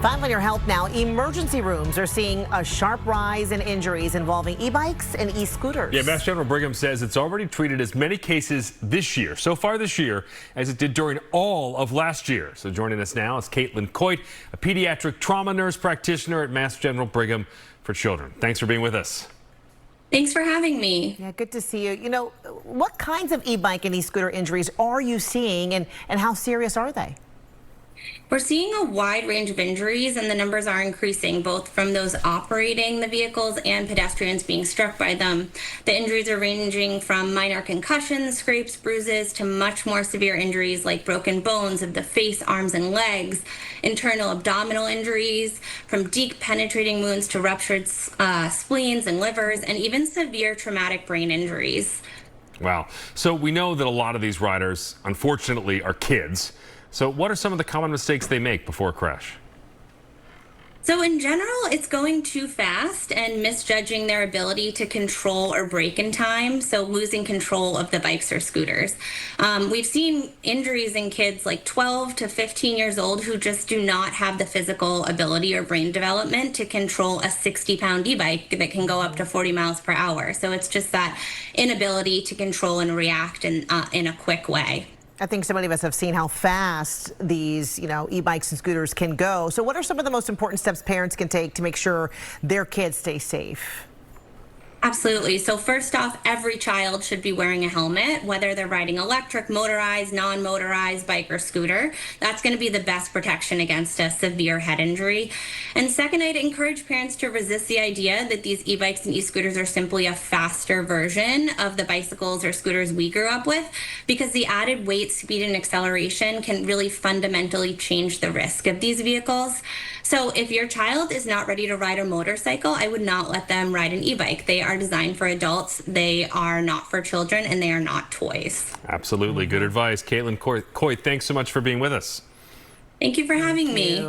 5 on your health now. Emergency rooms are seeing a sharp rise in injuries involving e-bikes and e-scooters. Yeah, Mass General Brigham says it's already treated as many cases so far this year, as it did during all of last year. So joining us now is Coit, a pediatric trauma nurse practitioner at Mass General Brigham for children. Thanks for being with us. Thanks for having me. Yeah, good to see you. You know, what kinds of e-bike and e-scooter injuries are you seeing, and how serious are they? We're seeing a wide range of injuries, and the numbers are increasing, both from those operating the vehicles and pedestrians being struck by them. The injuries are ranging from minor concussions, scrapes, bruises, to much more severe injuries like broken bones of the face, arms, and legs, internal abdominal injuries, from deep penetrating wounds to ruptured spleens and livers, and even severe traumatic brain injuries. Wow. So we know that a lot of these riders, unfortunately, are kids. So what are some of the common mistakes they make before a crash? So in general, it's going too fast and misjudging their ability to control or brake in time, so losing control of the bikes or scooters. We've seen injuries in kids like 12 to 15 years old who just do not have the physical ability or brain development to control a 60-pound e-bike that can go up to 40 miles per hour. So it's just that inability to control and react in a quick way. I think so many of us have seen how fast these, e-bikes and scooters can go. So what are some of the most important steps parents can take to make sure their kids stay safe? Absolutely. So first off, every child should be wearing a helmet, whether they're riding electric, motorized, non-motorized bike or scooter. That's going to be the best protection against a severe head injury. And second, I'd encourage parents to resist the idea that these e-bikes and e-scooters are simply a faster version of the bicycles or scooters we grew up with, because the added weight, speed, and acceleration can really fundamentally change the risk of these vehicles. So if your child is not ready to ride a motorcycle, I would not let them ride an e-bike. They are designed for adults. They are not for children, and they are not toys. Absolutely. Good advice. Coit, thanks so much for being with us. Thank you for having me.